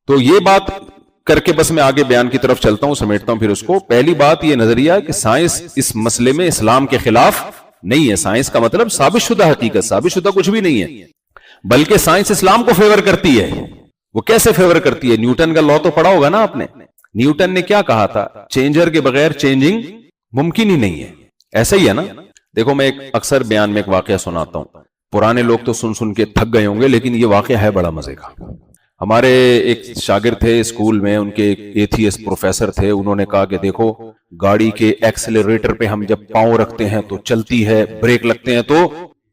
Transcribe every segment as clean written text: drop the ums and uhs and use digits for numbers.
تو یہ بات کر کے بس میں آگے بیان کی طرف چلتا ہوں, سمیٹتا ہوں پھر اس کو. پہلی بات یہ نظریہ کہ سائنس اس مسئلے میں اسلام کے خلاف نہیں ہے. سائنس کا مطلب ثابت شدہ حقیقت, ثابت شدہ کچھ بھی نہیں ہے, بلکہ سائنس اسلام کو فیور کرتی ہے. وہ کیسے فیور کرتی ہے؟ نیوٹن کا لا تو پڑھا ہوگا نا آپ نے. نیوٹن نے کیا کہا تھا؟ چینجر کے بغیر چینجنگ ممکن ہی نہیں ہے. ایسا ہی ہے نا. دیکھو میں ایک اکثر بیان میں ایک واقعہ سناتا ہوں, پرانے لوگ تو سن کے تھک گئے ہوں گے, لیکن یہ واقعہ ہے بڑا مزے کا. ہمارے ایک شاگرد تھے اسکول میں, ان کے ایتھیسٹ پروفیسر تھے. انہوں نے کہا کہ دیکھو گاڑی کے ایکسلریٹر پہ ہم جب پاؤں رکھتے ہیں تو چلتی ہے, بریک لگتے ہیں تو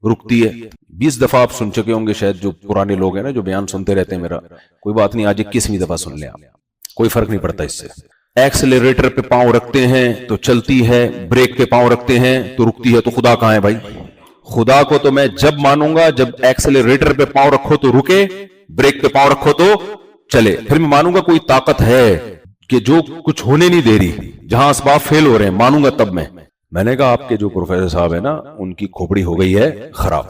رکتی ہے. 20 دفعہ آپ سن چکے ہوں گے شاید, جو پرانے لوگ ہیں نا جو بیان سنتے رہتے ہیں میرا. کوئی بات نہیں, آج 21ویں دفعہ سن لیں آپ, کوئی فرق نہیں پڑتا اس سے. ایکسلریٹر پہ پاؤں رکھتے ہیں تو چلتی ہے, بریک پہ پاؤں رکھتے ہیں تو رکتی ہے. تو خدا کہاں ہے بھائی؟ خدا کو تو میں جب مانوں گا جب ایکسلریٹر پہ پاؤں رکھو تو رکے, بریک پہ پاؤں رکھو تو چلے. پھر میں مانوں گا کوئی طاقت ہے کہ جو کچھ ہونے نہیں دے رہی, جہاں اسباب فیل ہو رہے ہیں, مانوں گا تب میں نے کہا آپ کے جو پروفیسر صاحب ہیں نا, ان کی کھوپڑی ہو گئی ہے خراب.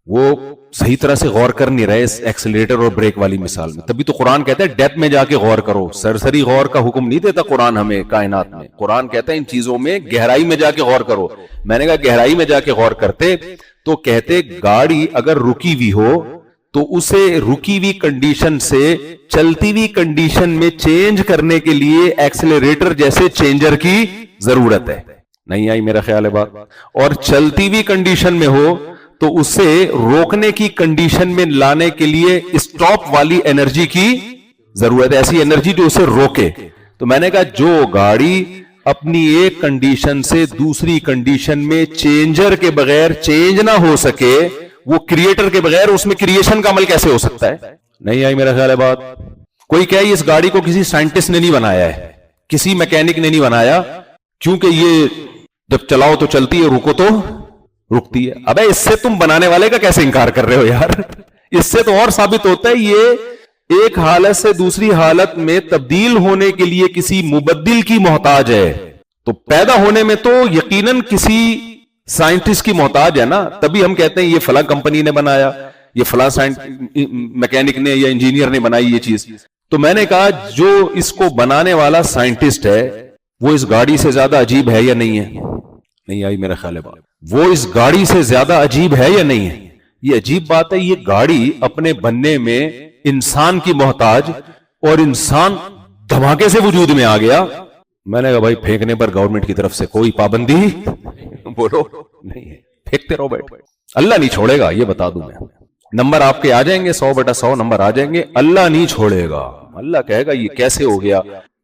وہ صحیح طرح سے غور کر نہیں رہے اس ایکسلریٹر اور بریک والی مثال میں. تبھی تو قرآن کہتا ہے ڈیپتھ میں جا کے غور کرو. سرسری غور کا حکم نہیں دیتا قرآن ہمیں کائنات میں. قرآن کہتا ہے ان چیزوں میں گہرائی میں جا کے غور کرو. میں نے کہا گہرائی میں جا کے غور کرتے تو کہتے گاڑی اگر رکی ہوئی ہو تو اسے رکی ہوئی کنڈیشن سے چلتی ہوئی کنڈیشن میں چینج کرنے کے لیے ایکسلریٹر جیسے چینجر کی ضرورت ہے. نہیں آئی میرا خیال ہے بات؟ اور چلتی ہوئی کنڈیشن میں ہو تو اسے روکنے کی کنڈیشن میں لانے کے لیے اسٹاپ والی انرجی کی ضرورت ہے, ایسی انرجی جو اسے روکے. تو میں نے کہا جو گاڑی اپنی ایک کنڈیشن سے دوسری کنڈیشن میں چینجر کے بغیر چینج نہ ہو سکے, وہ کریٹر کے بغیر اس میں کریشن کا عمل کیسے ہو سکتا ہے؟ نہیں آئی میرا خیال ہے بات؟ کوئی کہے اس گاڑی کو کسی سائنٹسٹ نے نہیں بنایا ہے, کسی میکینک نے نہیں بنایا, کیونکہ یہ جب چلاؤ تو چلتی ہے, رکو تو رکتی ہے. ابے اس سے تم بنانے والے کا کیسے انکار کر رہے ہو یار؟ اس سے تو اور ثابت ہوتا ہے یہ ایک حالت سے دوسری حالت میں تبدیل ہونے کے لیے کسی مبدل کی محتاج ہے. تو پیدا ہونے میں تو یقیناً کسی سائنٹسٹ کی محتاج ہے نا. تبھی ہم کہتے ہیں یہ فلاں کمپنی نے بنایا, یہ فلاں میکینک نے یا انجینئر نے بنائی یہ چیز. تو میں نے کہا جو اس کو بنانے والا سائنٹسٹ ہے وہ اس گاڑی سے زیادہ عجیب ہے یا نہیں ہے؟ نہیں آئی میرا خیال ہے بات؟ وہ اس گاڑی سے زیادہ عجیب ہے یا نہیں ہے؟ یہ عجیب بات ہے. یہ گاڑی اپنے بننے میں انسان کی محتاج, اور انسان دھماکے سے وجود میں آ گیا. میں نے کہا بھائی پھینکنے پر گورنمنٹ کی طرف سے کوئی پابندی بولو نہیں ہے, پھینکتے رہو بیٹھ, اللہ نہیں چھوڑے گا, یہ بتا دوں میں. نمبر آپ کے آ جائیں گے 100/100 نمبر آ جائیں گے, اللہ نہیں چھوڑے گا. اللہ کہے گا یہ کیسے ہو گیا.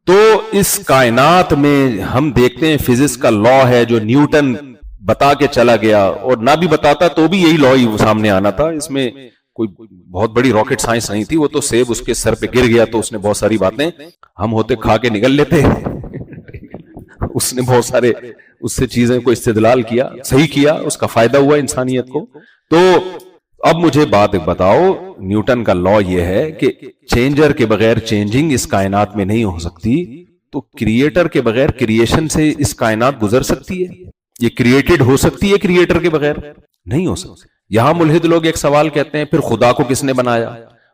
تو اس کائنات میں ہم دیکھتے ہیں فزکس کا لا ہے جو نیوٹن بتا کے چلا گیا, اور نہ بھی بتاتا تو بھی یہی لا ہی سامنے آنا تھا. اس میں کوئی بہت بڑی راکٹ سائنس نہیں تھی. وہ تو سیب اس کے سر پہ گر گیا تو اس نے بہت ساری باتیں ہم ہوتے کھا کے نگل لیتے. اس نے بہت سارے اس سے چیزیں کو استدلال کیا, صحیح کیا, اس کا فائدہ ہوا انسانیت کو. تو اب مجھے بات بتاؤ, نیوٹن کا لا یہ ہے کہ چینجر کے بغیر چینجنگ اس کائنات میں نہیں ہو سکتی, تو کریٹر کے بغیر کریشن سے اس کائنات گزر سکتی ہے؟ یہ کریٹڈ ہو سکتی ہے کریٹر کے بغیر؟ نہیں ہو سکتی. یہاں ملحد لوگ ایک سوال کہتے ہیں پھر خدا کو کس نے بنایا؟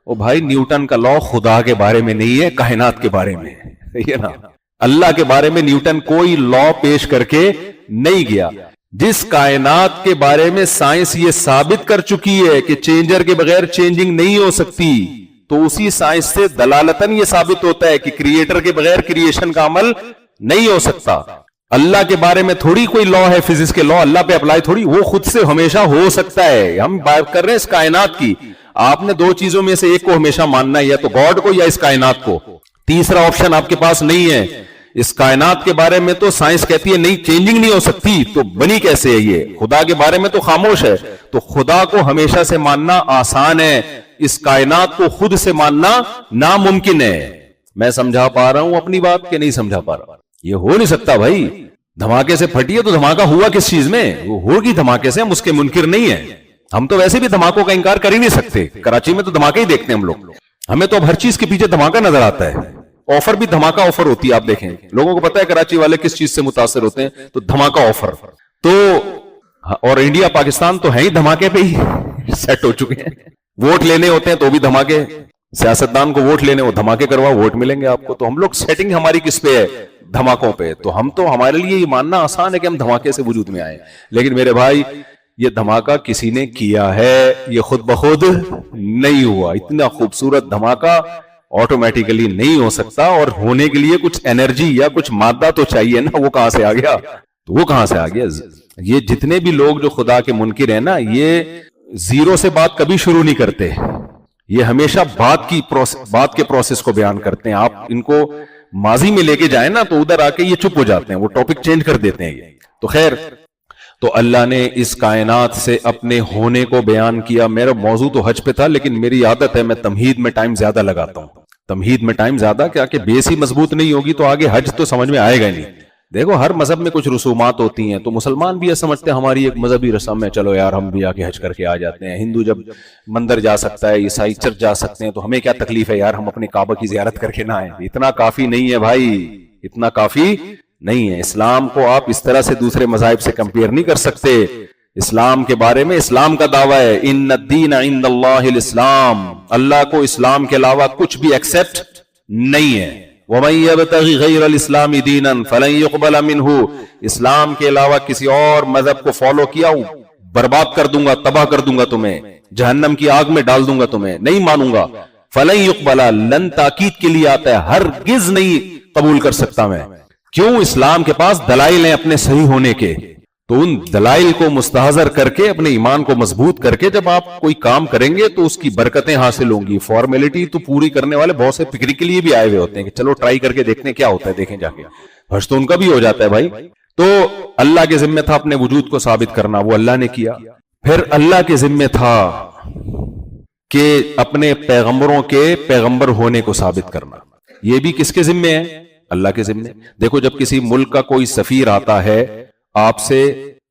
او بھائی نیوٹن کا لا خدا کے بارے میں نہیں ہے, کائنات کے بارے میں ہے نا. اللہ کے بارے میں نیوٹن کوئی لا پیش کر کے نہیں گیا. جس کائنات کے بارے میں سائنس یہ ثابت کر چکی ہے کہ چینجر کے بغیر چینجنگ نہیں ہو سکتی, تو اسی سائنس سے دلالتاً یہ ثابت ہوتا ہے کہ کریٹر کے بغیر کریشن کا عمل نہیں ہو سکتا. اللہ کے بارے میں تھوڑی کوئی لا ہے, فزکس کے لا اللہ پہ اپلائی تھوڑی, وہ خود سے ہمیشہ ہو سکتا ہے. ہم بات کر رہے ہیں اس کائنات کی. آپ نے دو چیزوں میں سے ایک کو ہمیشہ ماننا ہے, یا تو گاڈ کو یا اس کائنات کو. تیسرا آپشن آپ کے پاس نہیں ہے. اس کائنات کے بارے میں تو سائنس کہتی ہے نہیں چینجنگ نہیں ہو سکتی, تو بنی کیسے ہے یہ؟ خدا کے بارے میں تو خاموش ہے. تو خدا کو ہمیشہ سے ماننا آسان ہے, اس کائنات کو خود سے ماننا ناممکن ہے. میں سمجھا پا رہا ہوں اپنی بات کہ نہیں سمجھا پا رہا؟ یہ ہو نہیں سکتا بھائی. دھماکے سے پھٹی ہے تو دھماکہ ہوا کس چیز میں؟ وہ ہوگی دھماکے سے, ہم اس کے منکر نہیں ہیں. ہم تو ویسے بھی دھماکوں کا انکار کر ہی نہیں سکتے. کراچی میں تو دھماکے ہی دیکھتے ہیں ہم لوگ, ہمیں تو اب ہر چیز کے پیچھے دھماکہ نظر آتا ہے. آفر بھی دھماکہ آفر ہوتی ہے. آپ دیکھیں لوگوں کو پتا ہے کراچی والے کس چیز سے متاثر ہوتے ہیں, تو دھماکہ آفر. تو اور انڈیا پاکستان تو ہے ہی دھماکے پہ ہی سیٹ ہو چکے ہیں. ووٹ لینے ہوتے ہیں تو بھی دھماکے, سیاستدان کو ووٹ لینے وہ دھماکے کروا ووٹ ملیں گے آپ کو. تو ہم لوگ سیٹنگ ہماری کس پہ ہے؟ دھماکوں پہ. تو ہمارے لیے یہ ماننا آسان ہے کہ ہم دھماکے سے وجود میں آئے, لیکن میرے بھائی یہ دھماکہ کسی نے کیا ہے, یہ خود بخود نہیں ہوا. اتنا خوبصورت دھماکہ آٹومیٹیکلی نہیں ہو سکتا, اور ہونے کے لیے کچھ انرجی یا کچھ مادہ تو چاہیے نا. وہ کہاں سے آ گیا؟ تو وہ کہاں سے آ گیا؟ یہ جتنے بھی لوگ جو خدا کے منکر ہیں نا, یہ زیرو سے بات کبھی شروع نہیں کرتے, یہ ہمیشہ بات کے پروسیس کو بیان کرتے ہیں. آپ ان کو ماضی میں لے کے جائیں نا تو ادھر آ کے یہ چپ ہو جاتے ہیں, وہ ٹاپک چینج کر دیتے ہیں. تو خیر, تو اللہ نے اس کائنات سے اپنے ہونے کو بیان کیا. میرا موضوع تو حج پہ تھا, لیکن میری عادت ہے میں تمہید میں ٹائم زیادہ لگاتا ہوں. تمہید میں ٹائم زیادہ, کیا کہ بیس ہی مضبوط نہیں ہوگی تو آگے حج تو سمجھ میں آئے گا نہیں. دیکھو ہر مذہب میں کچھ رسومات ہوتی ہیں, تو مسلمان بھی یہ سمجھتے ہیں ہماری ایک مذہبی رسم ہے, چلو یار ہم بھی آ کے حج کر کے آ جاتے ہیں. ہندو جب مندر جا سکتا ہے, عیسائی چرچ جا سکتے ہیں, تو ہمیں کیا تکلیف ہے یار ہم اپنے کعبہ کی زیارت کر کے نہ آئیں. اتنا کافی نہیں ہے بھائی, اتنا کافی نہیں ہے. اسلام کو آپ اس طرح سے دوسرے مذاہب سے کمپیئر نہیں کر سکتے. اسلام کے بارے میں اسلام کا دعویٰ ہے, ان الدین عند اللہ الاسلام, اللہ کو اسلام کے علاوہ کچھ بھی ایکسپٹ نہیں ہے. وَمَن يَبْتَغِ غَيْرَ الْإِسْلَامِ دِينًا فَلَن يُقْبَلَ مِنْهُ, اسلام کے علاوہ کسی اور مذہب کو فالو کیا برباد کر دوں گا, تباہ کر دوں گا تمہیں, جہنم کی آگ میں ڈال دوں گا تمہیں, نہیں مانوں گا. فَلَن يُقْبَلَ, لن تاکید کے لیے آتا ہے, ہرگز نہیں قبول کر سکتا میں. کیوں؟ اسلام کے پاس دلائل ہیں اپنے صحیح ہونے کے. تو ان دلائل کو مستحضر کر کے اپنے ایمان کو مضبوط کر کے جب آپ کوئی کام کریں گے تو اس کی برکتیں حاصل ہوں گی. فارمیلٹی تو پوری کرنے والے بہت سے فکری کے لیے بھی آئے ہوئے ہوتے ہیں کہ چلو ٹرائی کر کے دیکھتے ہیں کیا ہوتا ہے, دیکھیں جا کے. حج تو ان کا بھی ہو جاتا ہے بھائی. تو اللہ کے ذمہ تھا اپنے وجود کو ثابت کرنا, وہ اللہ نے کیا. پھر اللہ کے ذمہ تھا کہ اپنے پیغمبروں کے پیغمبر ہونے کو ثابت کرنا. یہ بھی کس کے ذمہ ہے؟ اللہ کے ذمہ. دیکھو جب کسی ملک کا کوئی سفیر آتا ہے آپ سے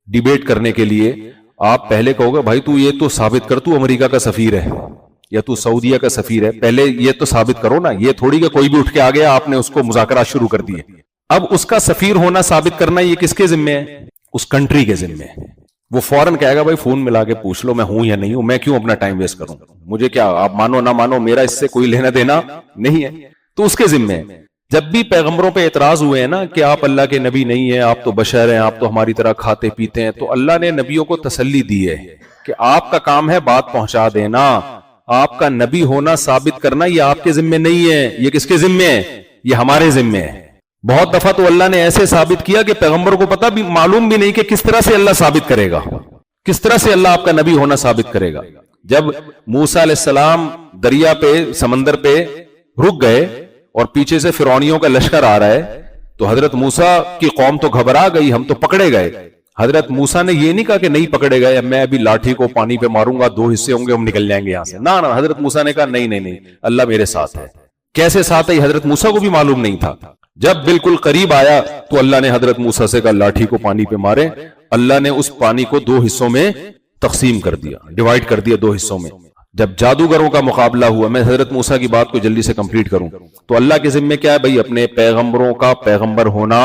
ڈیبیٹ کرنے کے لیے, آپ پہلے کہو گے بھائی تو یہ تو ثابت کر تو امریکہ کا سفیر ہے یا تو سعودیہ کا سفیر ہے, پہلے یہ تو ثابت کرو نا. یہ تھوڑی کہ کوئی بھی اٹھ کے آ گیا آپ نے اس کو مذاکرات شروع کر دیے. اب اس کا سفیر ہونا ثابت کرنا یہ کس کے ذمہ ہے؟ اس کنٹری کے ذمہ ہے. وہ فوراً کہے گا بھائی فون ملا کے پوچھ لو میں ہوں یا نہیں ہوں, میں کیوں اپنا ٹائم ویسٹ کروں, مجھے کیا, آپ مانو نہ مانو میرا اس سے کوئی لینا دینا نہیں ہے. تو اس کے ذمہ ہے. جب بھی پیغمبروں پہ اعتراض ہوئے ہیں نا کہ آپ اللہ کے نبی نہیں ہیں, آپ تو بشر ہیں, آپ تو ہماری طرح کھاتے پیتے ہیں, تو اللہ نے نبیوں کو تسلی دی ہے کہ آپ کا کام ہے بات پہنچا دینا, آپ کا نبی ہونا ثابت کرنا یہ آپ کے ذمہ نہیں ہے. یہ کس کے ذمہ ہے؟ یہ ہمارے ذمہ ہے. بہت دفعہ تو اللہ نے ایسے ثابت کیا کہ پیغمبر کو پتہ بھی معلوم بھی نہیں کہ کس طرح سے اللہ ثابت کرے گا, کس طرح سے اللہ آپ کا نبی ہونا ثابت کرے گا. جب موسیٰ علیہ السلام دریا پہ سمندر پہ رک گئے اور پیچھے سے فرعونیوں کا لشکر آ رہا ہے, تو حضرت موسیٰ کی قوم تو گھبرا گئی, ہم تو پکڑے گئے. حضرت موسیٰ نے یہ نہیں کہا کہ نہیں پکڑے گئے, میں ابھی لاٹھی کو پانی پہ ماروں گا, 2 حصے ہوں گے, ہم نکل جائیں گے یہاں سے. نہ حضرت موسیٰ نے کہا نہیں اللہ میرے ساتھ ہے. کیسے ساتھ ہے یہ حضرت موسیٰ کو بھی معلوم نہیں تھا. جب بالکل قریب آیا تو اللہ نے حضرت موسیٰ سے کہا لاٹھی کو پانی پہ مارے. اللہ نے اس پانی کو 2 حصوں میں تقسیم کر دیا, ڈیوائیڈ کر دیا 2 حصوں میں. جب جادوگروں کا مقابلہ ہوا, میں حضرت موسیٰ کی بات کو جلدی سے کمپلیٹ کروں, تو اللہ کے ذمہ کیا ہے بھائی؟ اپنے پیغمبروں کا پیغمبر ہونا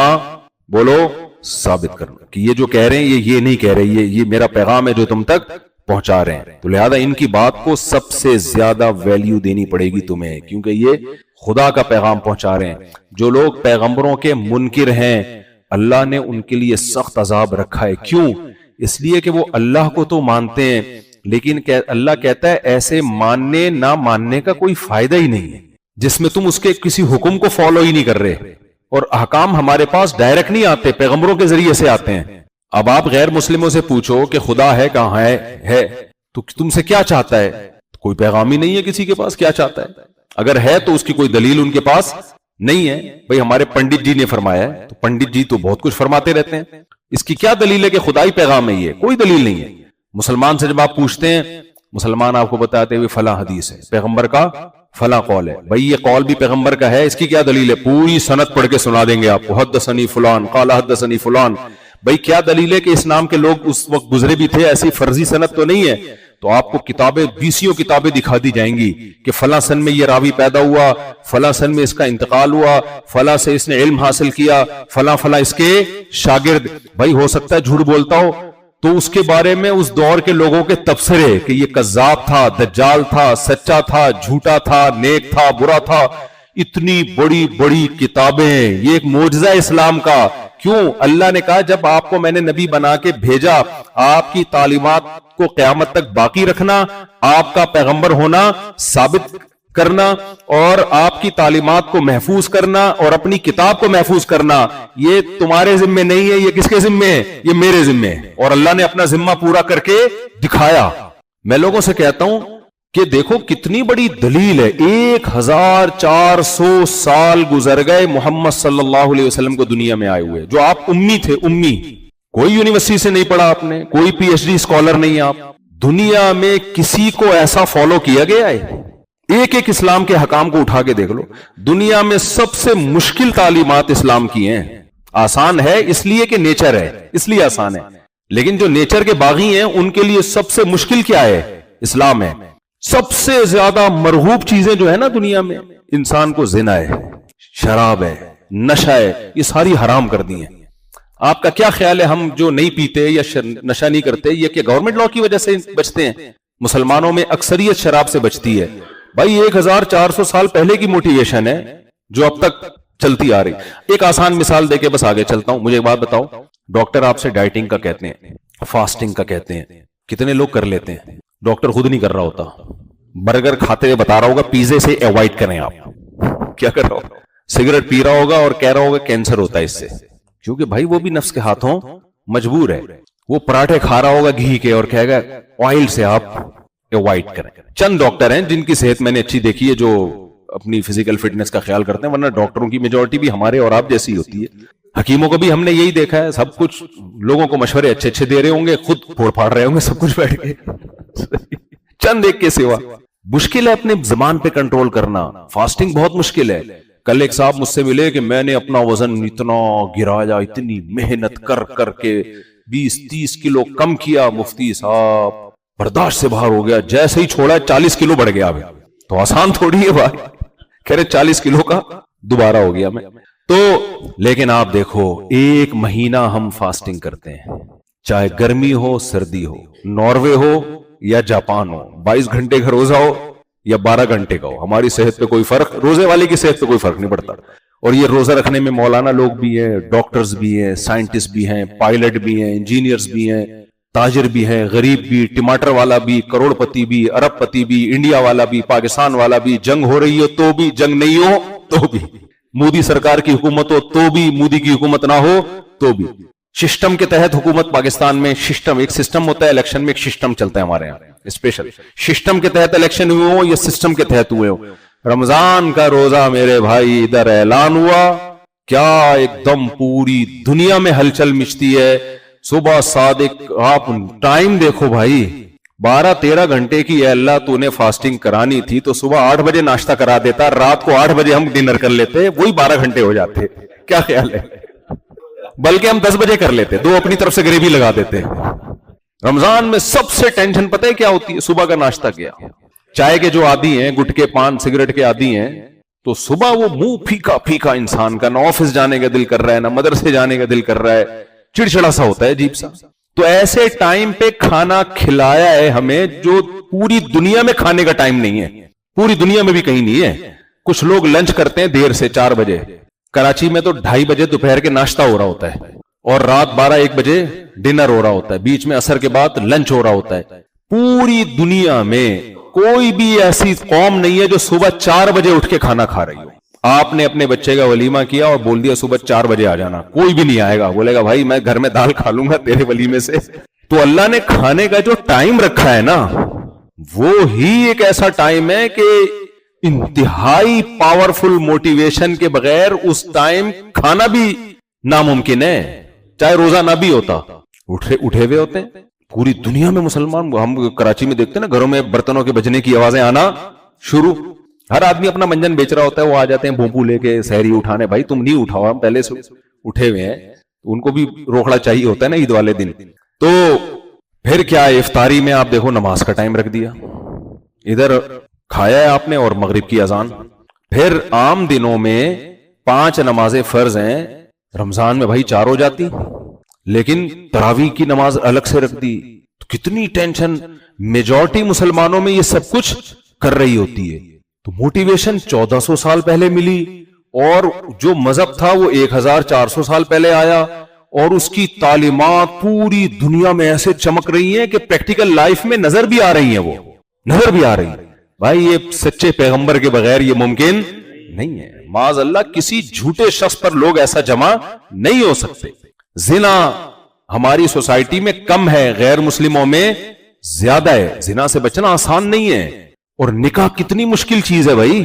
بولو ثابت کرنا, کہ یہ جو کہہ رہے ہیں یہ نہیں کہہ رہے, یہ میرا پیغام ہے جو تم تک پہنچا رہے ہیں. تو لہذا ان کی بات کو سب سے زیادہ ویلیو دینی پڑے گی تمہیں, کیونکہ یہ خدا کا پیغام پہنچا رہے ہیں. جو لوگ پیغمبروں کے منکر ہیں اللہ نے ان کے لیے سخت عذاب رکھا ہے. کیوں؟ اس لیے کہ وہ اللہ کو تو مانتے ہیں, لیکن اللہ کہتا ہے ایسے ماننے نہ ماننے کا کوئی فائدہ ہی نہیں ہے جس میں تم اس کے کسی حکم کو فالو ہی نہیں کر رہے, اور احکام ہمارے پاس ڈائریکٹ نہیں آتے, پیغمبروں کے ذریعے سے آتے ہیں. اب آپ غیر مسلموں سے پوچھو کہ خدا ہے کہاں ہے تو تم سے کیا چاہتا ہے؟ کوئی پیغام ہی نہیں ہے کسی کے پاس, کیا چاہتا ہے؟ اگر ہے تو اس کی کوئی دلیل ان کے پاس نہیں ہے. بھئی ہمارے پنڈت جی نے فرمایا ہے, تو پنڈت جی تو بہت کچھ فرماتے رہتے ہیں, اس کی کیا دلیل ہے کہ خدائی پیغام ہے؟ یہ کوئی دلیل نہیں ہے. مسلمان سے جب آپ پوچھتے ہیں, مسلمان آپ کو بتاتے ہوئے فلاں حدیث ہے, پیغمبر کا فلاں قول ہے. بھئی یہ قول بھی پیغمبر کا ہے, اس کی کیا دلیل ہے؟ پوری سند پڑھ کے سنا دیں گے آپ کو, حدثنی فلان قال حدثنی فلان. بھئی کیا دلیل ہے کہ اس نام کے لوگ اس وقت گزرے بھی تھے؟ ایسی فرضی سند تو نہیں ہے. تو آپ کو کتابیں 20 کتابیں دکھا دی جائیں گی کہ فلاں سن میں یہ راوی پیدا ہوا, فلاں سن میں اس کا انتقال ہوا, فلاں سے اس نے علم حاصل کیا, فلاں اس کے شاگرد. بھائی ہو سکتا ہے جھوٹ بولتا ہو, تو اس کے بارے میں اس دور کے لوگوں کے تبصرے کہ یہ کذاب تھا، دجال تھا، سچا تھا، جھوٹا تھا، نیک تھا، برا تھا، اتنی بڑی بڑی کتابیں، یہ ایک معجزہ اسلام کا. کیوں؟ اللہ نے کہا جب آپ کو میں نے نبی بنا کے بھیجا، آپ کی تعلیمات کو قیامت تک باقی رکھنا، آپ کا پیغمبر ہونا ثابت کرنا اور آپ کی تعلیمات کو محفوظ کرنا اور اپنی کتاب کو محفوظ کرنا، یہ تمہارے ذمے نہیں ہے. یہ کس کے ذمے ہے؟ یہ میرے ذمے ہے. اور اللہ نے اپنا ذمہ پورا کر کے دکھایا. میں لوگوں سے کہتا ہوں کہ دیکھو کتنی بڑی دلیل ہے. 1400 سال گزر گئے محمد صلی اللہ علیہ وسلم کو دنیا میں آئے ہوئے، جو آپ امی تھے، امی، کوئی یونیورسٹی سے نہیں پڑھا آپ نے، کوئی پی ایچ ڈی اسکالر نہیں آپ. دنیا میں کسی کو ایسا فالو کیا گیا ہے؟ ایک ایک اسلام کے حکام کو اٹھا کے دیکھ لو. دنیا میں سب سے مشکل تعلیمات اسلام کی ہیں. آسان ہے اس لیے کہ نیچر ہے، اس لیے آسان ہے، لیکن جو نیچر کے باغی ہیں ان کے لیے سب سے مشکل کیا ہے؟ اسلام ہے. سب سے زیادہ مرغوب چیزیں جو ہے نا دنیا میں، انسان کو زنا ہے، شراب ہے، نشہ ہے، یہ ساری حرام کر دی ہیں. آپ کا کیا خیال ہے ہم جو نہیں پیتے یا نشہ نہیں کرتے، یہ کہ گورنمنٹ لا کی وجہ سے بچتے ہیں؟ مسلمانوں میں اکثریت شراب سے بچتی ہے. بھائی 1400 سال پہلے کی موٹیویشن ہے جو اب تک چلتی آ رہی. ایک آسان مثال دے کے بس آگے چلتا ہوں. مجھے ایک بات بتاؤ، ڈاکٹر آپ سے ڈائٹنگ کا کہتے ہیں، فاسٹنگ کا کہتے ہیں، کتنے لوگ کر لیتے ہیں؟ ڈاکٹر خود نہیں کر رہا ہوتا. برگر کھاتے ہوئے بتا رہا ہوگا پیزے سے ایوائڈ کریں. آپ کیا کر رہا ہوگا؟ سگریٹ پی رہا ہوگا اور کہہ رہا ہوگا کینسر ہوتا ہے اس سے، کیونکہ بھائی وہ بھی نفس کے ہاتھوں مجبور ہے. وہ پراٹھے کھا رہا ہوگا گھی کے اور کہے گا آئل سے آپ ایوائڈ کریں. چند ڈاکٹر ہیں جن کی صحت میں نے اچھی دیکھی ہے جو اپنی فزیکل فٹنس کا خیال کرتے ہیں، ورنہ ڈاکٹروں کی میجورٹی بھی ہمارے اور آپ جیسی ہوتی ہے. حکیموں کو بھی ہم نے یہی دیکھا ہے، سب کچھ لوگوں کو مشورے اچھے اچھے دے رہے ہوں گے، خود پھوڑ پھاڑ رہے ہوں گے سب کچھ بیٹھ کے. چند ایک کے سوا. مشکل ہے اپنے زبان پہ کنٹرول کرنا. فاسٹنگ بہت مشکل ہے. کل ایک صاحب مجھ سے ملے کہ میں نے اپنا وزن اتنا گرایا، اتنی محنت کر کر کے 20-30 کلو کم کیا. مفتی صاحب برداشت سے باہر ہو گیا، جیسے ہی چھوڑا 40 کلو بڑھ گیا. تو آسان تھوڑی ہے بھائی، کہہ رہے 40 کلو کا دوبارہ ہو گیا میں. تو لیکن آپ دیکھو 1 مہینہ ہم فاسٹنگ کرتے ہیں، چاہے گرمی ہو سردی ہو، ناروے ہو یا جاپان ہو، 22 گھنٹے کا روزہ ہو یا 12 گھنٹے کا ہو، ہماری صحت پہ کوئی فرق، روزے والے کی صحت پہ کوئی فرق نہیں پڑتا. اور یہ روزہ رکھنے میں مولانا لوگ بھی ہیں، ڈاکٹرز بھی ہیں، سائنٹسٹ بھی ہیں، پائلٹ بھی ہیں، انجینئرز بھی ہیں، تاجر بھی ہیں، غریب بھی، ٹماٹر والا بھی، کروڑ پتی بھی، ارب پتی بھی، انڈیا والا بھی، پاکستان والا بھی، جنگ ہو رہی ہو تو بھی، جنگ نہیں ہو تو بھی، مودی سرکار کی حکومت ہو تو بھی، مودی کی حکومت نہ ہو تو بھی. سسٹم کے تحت حکومت پاکستان میں، سسٹم ایک سسٹم ہوتا ہے، الیکشن میں ایک سسٹم چلتا ہے ہمارے یہاں اسپیشل. سسٹم کے تحت الیکشن ہوئے ہو یا سسٹم کے تحت ہوئے ہو. رمضان کا روزہ میرے بھائی ادھر اعلان ہوا، کیا ایک دم پوری دنیا میں ہلچل مچتی ہے. صبح صادق آپ ٹائم دیکھو بھائی، 12-13 گھنٹے کی. اے اللہ تو نے فاسٹنگ کرانی تھی تو صبح 8 بجے ناشتہ کرا دیتا، رات کو 8 بجے ہم ڈنر کر لیتے، وہی 12 گھنٹے ہو جاتے. کیا خیال ہے؟ بلکہ ہم 10 بجے کر لیتے، 2 اپنی طرف سے گریوی لگا دیتے. رمضان میں سب سے ٹینشن پتہ ہے کیا ہوتی ہے؟ صبح کا ناشتہ کیا. چائے کے جو عادی ہیں، گٹکے پان سگریٹ کے عادی ہیں، تو صبح وہ منہ پھیکا پھیکا انسان کا، نہ آفس جانے کا دل کر رہا ہے، نہ مدرسے جانے کا دل کر رہا ہے، چڑچڑا سا ہوتا ہے عجیب سا. تو ایسے ٹائم پہ کھانا کھلایا ہے ہمیں جو پوری دنیا میں کھانے کا ٹائم نہیں ہے، پوری دنیا میں بھی کہیں نہیں ہے. کچھ لوگ لنچ کرتے ہیں دیر سے 4 بجے، کراچی میں تو 2:30 بجے دوپہر کے ناشتہ ہو رہا ہوتا ہے اور رات 12-1 بجے ڈنر ہو رہا ہوتا ہے، بیچ میں عصر کے بعد لنچ ہو رہا ہوتا ہے. پوری دنیا میں کوئی بھی ایسی قوم نہیں ہے جو صبح 4 بجے اٹھ کے کھانا کھا رہی ہو. آپ نے اپنے بچے کا ولیمہ کیا اور بول دیا صبح 4 بجے آ جانا، کوئی بھی نہیں آئے گا، بولے گا بھائی میں گھر میں دال کھا لوں گا تیرے ولیمے سے. تو اللہ نے کھانے کا جو ٹائم رکھا ہے نا، وہ ہی ایک ایسا ٹائم ہے کہ انتہائی پاورفل موٹیویشن کے بغیر اس ٹائم کھانا بھی ناممکن ہے، چاہے روزہ نہ بھی ہوتا. اٹھے ہوئے ہوتے ہیں پوری دنیا میں مسلمان. ہم کراچی میں دیکھتے ہیں نا، گھروں میں برتنوں کے بجنے کی آوازیں آنا شروع، ہر آدمی اپنا منجن بیچ رہا ہوتا ہے، وہ آ جاتے ہیں بھونپو لے کے سحری اٹھانے. بھائی تم نہیں اٹھاؤ، ہم پہلے سے اٹھے ہوئے ہیں. ان کو بھی روکڑا چاہیے ہوتا ہے نا عید والے دن. تو پھر کیا ہے، افطاری میں آپ دیکھو نماز کا ٹائم رکھ دیا، ادھر کھایا ہے آپ نے اور مغرب کی اذان. پھر عام دنوں میں 5 نمازیں فرض ہیں، رمضان میں بھائی 4 ہو جاتی، لیکن تراویح کی نماز الگ سے رکھ دی. تو کتنی ٹینشن. میجورٹی مسلمانوں میں یہ سب کچھ کر رہی ہوتی ہے. تو موٹیویشن 1400 سال پہلے ملی, اور جو مذہب تھا وہ 1400 سال پہلے آیا, اور اس کی تعلیمات پوری دنیا میں ایسے چمک رہی ہیں کہ پریکٹیکل لائف میں نظر بھی آ رہی ہیں. وہ نظر بھی آ رہی ہیں. بھائی یہ سچے پیغمبر کے بغیر یہ ممکن نہیں ہے. معاذ اللہ کسی جھوٹے شخص پر لوگ ایسا جمع نہیں ہو سکتے. زنا ہماری سوسائٹی میں کم ہے, غیر مسلموں میں زیادہ ہے. زنا سے بچنا آسان نہیں ہے. اور نکاح کتنی مشکل چیز ہے بھائی.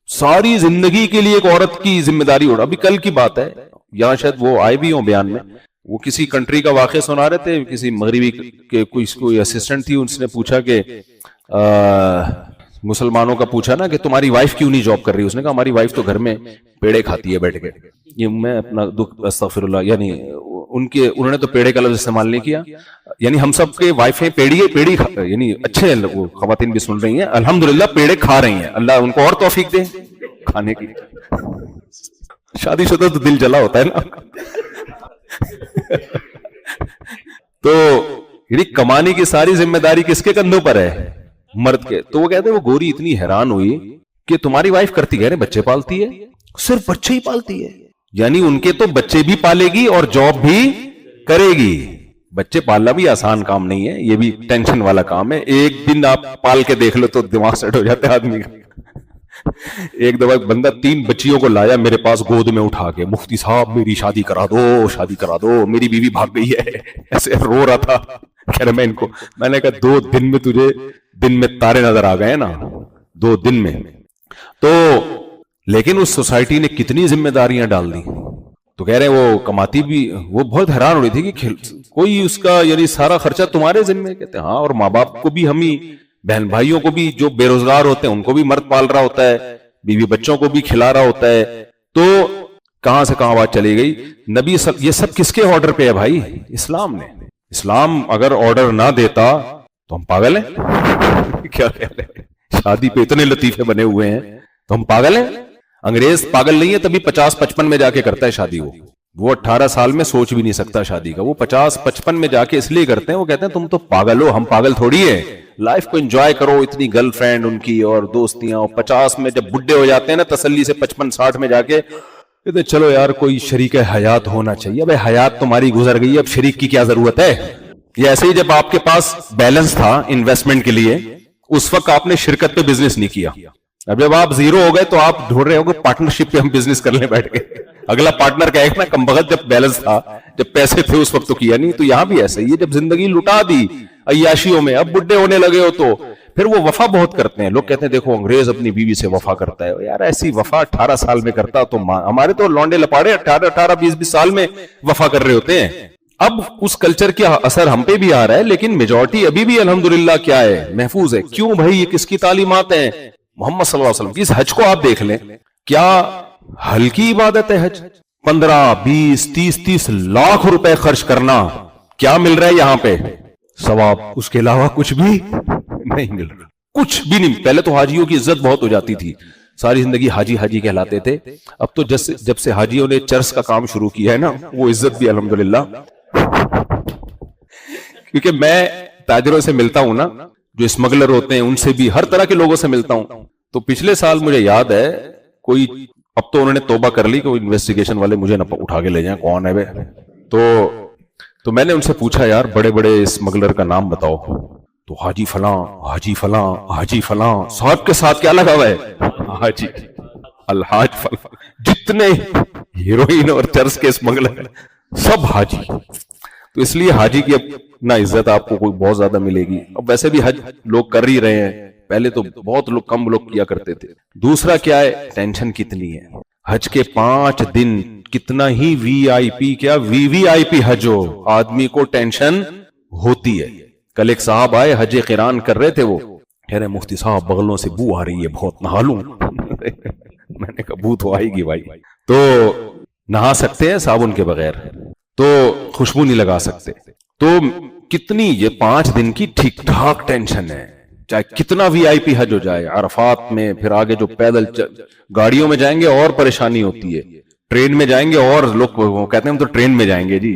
ساری زندگی کے لیے ایک عورت کی ذمہ داری اٹھا. ابھی کل کی بات ہے, یہاں شاید وہ آئے بھی ہوں بیان میں, وہ کسی کنٹری کا واقعہ سنا رہے تھے, کسی مغربی کے کوئی اسسٹنٹ تھی, اس نے پوچھا کہ مسلمانوں کا پوچھا نا کہ تمہاری وائف کیوں نہیں جاب کر رہی. اس نے کہا ہماری وائف تو گھر میں پیڑے کھاتی ہے بیٹھ کے. یہ میں اپنا دکھ استغفر اللہ, یعنی انہوں نے تو پیڑے کا لفظ استعمال نہیں کیا. یعنی ہم سب کے وائفیں پیڑی یعنی اچھے وہ خواتین بھی سن رہی ہیں, الحمدللہ پیڑے کھا رہی ہیں. اللہ ان کو اور توفیق دے کھانے کی. شادی شدہ تو دل جلا ہوتا ہے نا. تو یعنی کمانے کی ساری ذمہ داری کس کے کندھوں پر ہے؟ مرد کے. تو وہ کہتے ہیں وہ گوری اتنی حیران ہوئی کہ تمہاری وائف کرتی کہہ رہے بچے پالتی ہے. صرف بچے ہی پالتی ہے, یعنی ان کے تو بچے بھی پالے گی اور جاب بھی کرے گی. بچے پالنا بھی آسان کام نہیں ہے, یہ بھی ٹینشن والا کام ہے. ایک دن آپ پال کے دیکھ لو تو دماغ سیٹ ہو جاتا ہے آدمی کا. ایک دفعہ بندہ 3 بچیوں کو لایا میرے پاس گود میں اٹھا کے, مفتی صاحب میری شادی کرا دو, شادی کرا دو, میری بیوی بھاگ گئی ہے. ایسے رو رہا تھا. کہہ رہا میں نے کہا 2 دن میں تجھے دن میں تارے نظر آ گئے نا, 2 دن میں. تو لیکن اس سوسائٹی نے کتنی ذمہ داریاں ڈال دی. تو کہہ رہے ہیں وہ کماتی بھی, وہ بہت حیران ہو رہی تھی کہ کوئی اس کا یعنی سارا خرچہ تمہارے ذمہ. کہتے ہیں ہاں, اور ماں باپ کو بھی, ہم ہی بہن بھائیوں کو بھی جو بے روزگار ہوتے ہیں ان کو بھی مرد پال رہا ہوتا ہے, بیوی بچوں کو بھی کھلا رہا ہوتا ہے. تو کہاں سے کہاں بات چلی گئی. نبی یہ سب کس کے آرڈر پہ ہے بھائی؟ اسلام نے. اسلام اگر آرڈر نہ دیتا تو ہم پاگل ہیں. کیا کہہ رہے ہیں, شادی پہ اتنے لطیفے بنے ہوئے ہیں تو ہم پاگل ہیں. انگریز پاگل نہیں ہے, تبھی 50-55 میں جا کے کرتا ہے شادی. وہ 18 سال میں سوچ بھی نہیں سکتا شادی کا. وہ 50-55 میں جا کے اس لیے کرتے ہیں, وہ کہتے ہیں تم تو پاگل ہو, ہم پاگل تھوڑی ہے. لائف کو انجوائے کرو, اتنی گرل فرینڈ ان کی اور دوستیاں. اور 50 میں جب بڈھے ہو جاتے ہیں نا تسلی سے 55-60 میں جا کے کہتے ہیں چلو یار کوئی شریک حیات ہونا چاہیے. اب حیات تمہاری گزر گئی, اب شریک کی کیا ضرورت ہے. یہ ایسے ہی جب آپ کے پاس بیلنس تھا انویسٹمنٹ کے لیے, اس وقت آپ نے شرکت پہ بزنس نہیں کیا. اب جب آپ زیرو ہو گئے تو آپ ڈھونڈ رہے ہو کہ پارٹنرشپ پہ ہم بزنس کرنے بیٹھ گئے. اگلا پارٹنر کا ایک نا کم بخت جب بیلنس تھا, جب پیسے تھے اس وقت تو کیا نہیں. تو یہاں بھی ایسے ہی ہے, جب زندگی لٹا دی عیاشیوں میں, اب بڈھے ہونے لگے ہو تو پھر وہ وفا بہت کرتے ہیں. لوگ کہتے ہیں دیکھو انگریز اپنی بیوی سے وفا کرتا ہے. یار ایسی وفا 18 سال میں کرتا تو ہمارے تو لونڈے لپاڑے 18-20 سال میں وفا کر رہے ہوتے ہیں. اب اس کلچر کا اثر ہم پہ بھی آ رہا ہے, لیکن میجورٹی ابھی بھی الحمدللہ کیا ہے, محفوظ ہے. کیوں بھائی, یہ کس کی تعلیمات ہیں؟ محمد صلی اللہ علیہ وسلم کی. اس حج کو آپ دیکھ لیں, کیا ہلکی عبادت ہے حج. 15-20-30 لاکھ روپے خرچ کرنا, کیا مل رہا ہے یہاں پہ ثواب؟ اس کے علاوہ کچھ بھی نہیں مل رہا, کچھ بھی نہیں. پہلے تو حاجیوں کی عزت بہت ہو جاتی تھی, ساری زندگی حاجی حاجی کہلاتے تھے. اب تو جب سے حاجیوں نے چرس کا کام شروع کیا ہے نا, وہ عزت بھی الحمدللہ. کیونکہ میں تاجروں سے ملتا ہوں نا, جو اسمگلر ہوتے ہیں ان سے بھی, ہر طرح کے لوگوں سے ملتا ہوں. تو پچھلے سال مجھے یاد ہے کوئی, اب تو انہوں نے توبہ کر لی کہ وہ انویسٹیگیشن والے مجھے نہ اٹھا کے لے جائیں کون ہے بے. تو میں نے ان سے پوچھا یار بڑے بڑے اسمگلر کا نام بتاؤ. تو حاجی فلاں, حاجی فلاں, حاجی فلاں, صاحب کے ساتھ کیا لگا ہوا ہے, حاجی الحاج فلاں. جتنے ہیروئن اور چرس کے اسمگلر سب حاجی. تو اس لیے حاجی کی اب نہ عزت آپ کو کوئی بہت زیادہ ملے گی. اب ویسے بھی حج لوگ کر ہی رہے ہیں, پہلے تو بہت کم لوگ کیا کرتے تھے. دوسرا کیا ہے, ٹینشن کتنی ہے. حج کے 5 دن کتنا ہی وی آئی پی حج ہو, آدمی کو ٹینشن ہوتی ہے. کل ایک صاحب آئے حج قران کر رہے تھے, وہ کہہ رہے مفتی صاحب بغلوں سے بو آ رہی ہے, بہت نہا لوں. میں نے کہا بو تو آئے گی بھائی. تو نہا سکتے ہیں صابن کے بغیر, تو خوشبو نہیں لگا سکتے. تو کتنی یہ 5 دن کی ٹھیک ٹھاک ٹینشن ہے, چاہے کتنا وی آئی پی حج ہو جائے. عرفات میں پھر آگے جو پیدل گاڑیوں میں جائیں گے اور پریشانی ہوتی ہے, ٹرین میں جائیں گے اور لوگ کہتے ہیں ہم تو ٹرین میں جائیں گے جی,